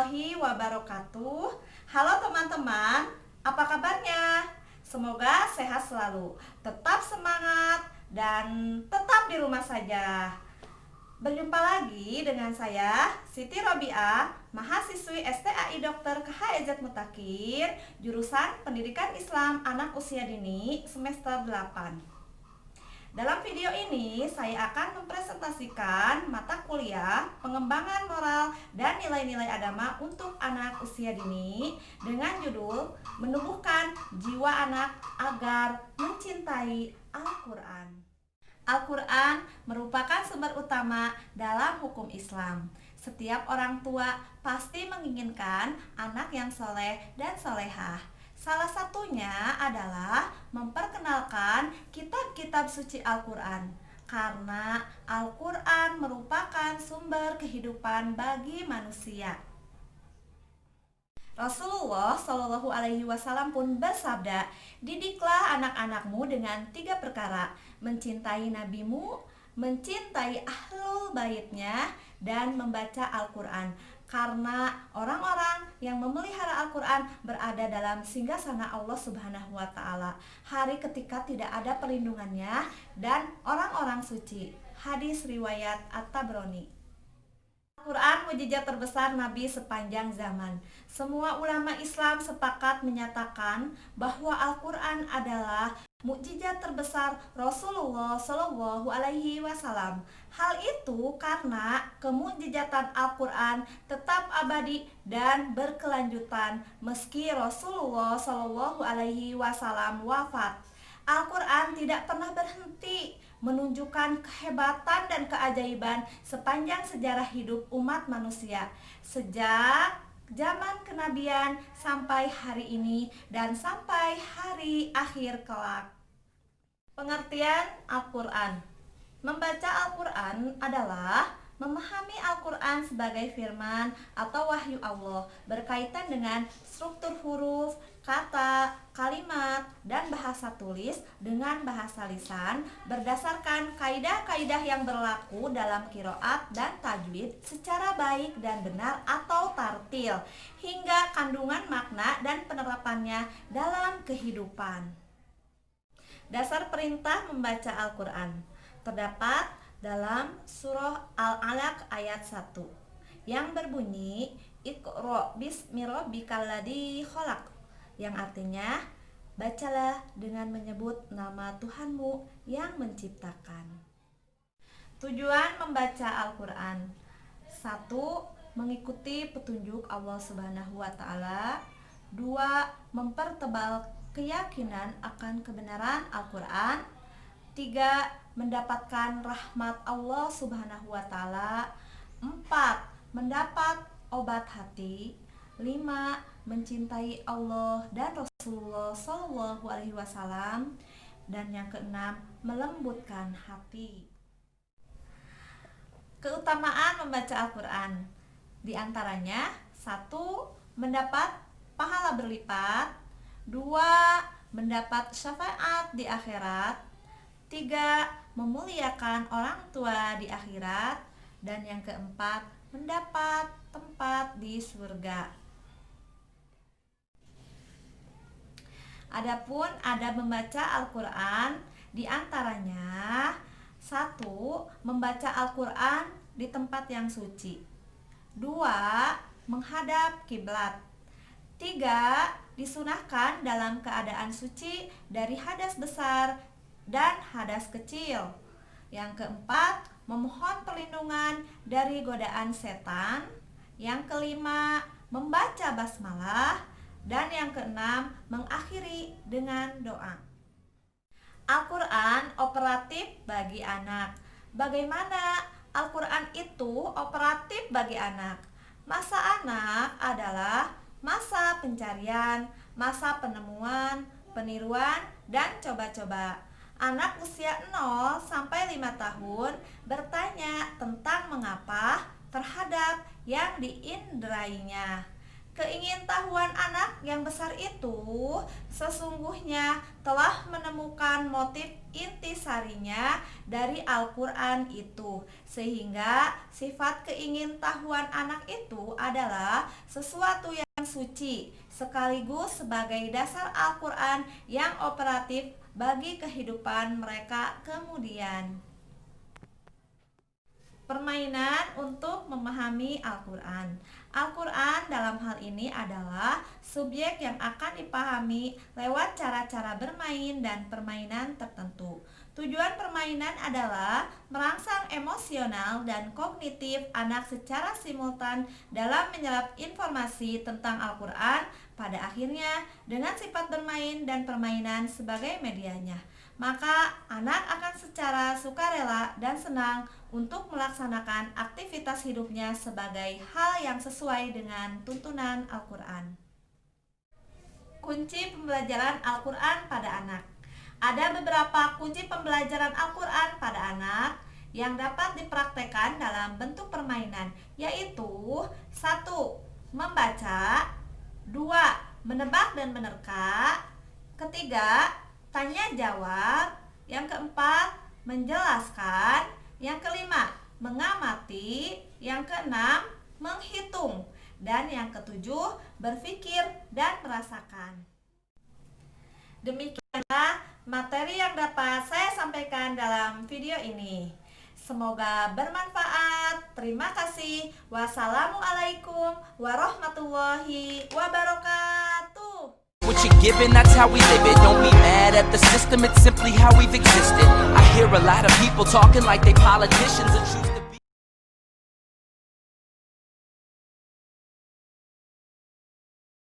warahmatullahi wabarakatuh. Halo teman-teman, apa kabarnya? Semoga sehat selalu, tetap semangat, dan tetap di rumah saja. Berjumpa lagi dengan saya, Siti Robiah, mahasiswi STAI Dr. KHEZ Mutakir, jurusan Pendidikan Islam Anak Usia Dini, semester 8. Dalam video ini, saya akan mempresentasikan mata kuliah pengembangan moral dan nilai-nilai agama untuk anak usia dini dengan judul Menumbuhkan Jiwa Anak Agar Mencintai Al-Quran. Al-Quran merupakan sumber utama dalam hukum Islam. Setiap orang tua pasti menginginkan anak yang soleh dan solehah. Salah satunya adalah memperkenalkan kitab-kitab suci Al-Quran, karena Al-Quran merupakan sumber kehidupan bagi manusia. Rasulullah Shallallahu Alaihi Wasallam pun bersabda, didiklah anak-anakmu dengan 3 perkara: mencintai nabimu, mencintai ahlul baitnya, dan membaca Al-Quran. Karena orang-orang yang memelihara Al-Quran berada dalam singgasana Allah Subhanahu wa Ta'ala, hari ketika tidak ada perlindungannya dan orang-orang suci. Hadis riwayat At-Tabrani. Al-Quran mukjizat terbesar Nabi sepanjang zaman. Semua ulama Islam sepakat menyatakan bahwa Al-Quran adalah mukjizat terbesar Rasulullah Shallallahu Alaihi Wasallam. Hal itu karena kemukjizatan Al-Quran tetap abadi dan berkelanjutan meski Rasulullah Shallallahu Alaihi Wasallam wafat. Al-Quran tidak pernah berhenti menunjukkan kehebatan dan keajaiban sepanjang sejarah hidup umat manusia, sejak zaman kenabian sampai hari ini dan sampai hari akhir kelak. Pengertian Al-Quran. Membaca Al-Quran adalah memahami Al-Quran sebagai firman atau wahyu Allah, berkaitan dengan struktur huruf, kata, kalimat, dan bahasa tulis dengan bahasa lisan berdasarkan kaidah-kaidah yang berlaku dalam qiraat dan tajwid secara baik dan benar atau tartil, hingga kandungan makna dan penerapannya dalam kehidupan. Dasar perintah membaca Al-Quran terdapat dalam surah Al-Alaq ayat 1 yang berbunyi Iqra bismi rabbikal ladzi khalaq, yang artinya bacalah dengan menyebut nama Tuhanmu yang menciptakan. Tujuan membaca Al-Quran: 1. Mengikuti petunjuk Allah Subhanahu wa Ta'ala. 2. Mempertebal keyakinan akan kebenaran Al-Quran. 3. Mendapatkan rahmat Allah Subhanahu wa Ta'ala. 4. Mendapat obat hati. 5. Mencintai Allah dan Rasulullah Shallallahu Alaihi Wasallam. Dan yang keenam, melembutkan hati. Keutamaan membaca Al-Quran di antaranya: 1. Mendapat pahala berlipat. 2. Mendapat syafaat di akhirat. 3. Memuliakan orang tua di akhirat. Dan yang keempat, mendapat tempat di surga. Adapun adab membaca Al-Quran di antaranya: 1. Membaca Al-Quran di tempat yang suci. 2. Menghadap kiblat. 3. Disunahkan dalam keadaan suci dari hadas besar dan hadas kecil. Yang keempat, memohon perlindungan dari godaan setan. Yang kelima, membaca basmalah. Dan yang keenam, mengakhiri dengan doa. Al-Quran operatif bagi anak. Bagaimana Al-Quran itu operatif bagi anak? Masa anak adalah masa pencarian, masa penemuan, peniruan, dan coba-coba. Anak usia 0 sampai 5 tahun bertanya tentang mengapa terhadap yang diinderainya. Keingintahuan anak yang besar itu sesungguhnya telah menemukan motif intisarinya dari Al-Quran itu, sehingga sifat keingintahuan anak itu adalah sesuatu yang suci sekaligus sebagai dasar Al-Quran yang operatif bagi kehidupan mereka kemudian. Permainan untuk memahami Al-Quran. Al-Quran dalam hal ini adalah subjek yang akan dipahami lewat cara-cara bermain dan permainan tertentu. Tujuan permainan adalah merangsang emosional dan kognitif anak secara simultan dalam menyerap informasi tentang Al-Quran, pada akhirnya dengan sifat bermain dan permainan sebagai medianya. Maka anak akan secara sukarela dan senang untuk melaksanakan aktivitas hidupnya sebagai hal yang sesuai dengan tuntunan Al-Quran. Kunci pembelajaran Al-Quran pada anak. Ada beberapa kunci pembelajaran Al-Quran pada anak yang dapat dipraktekkan dalam bentuk permainan, yaitu 1. Membaca, 2. Menebak dan menerka, 3. Tanya jawab, yang keempat menjelaskan, yang kelima mengamati, yang keenam menghitung, dan yang ketujuh berpikir dan merasakan. Demikianlah materi yang dapat saya sampaikan dalam video ini. Semoga bermanfaat. Terima kasih. Wassalamualaikum warahmatullahi wabarakatuh. What you're given, that's how we live it. Don't be mad at the system, it's simply how we've existed. I hear a lot of people talking like they politicians and choose to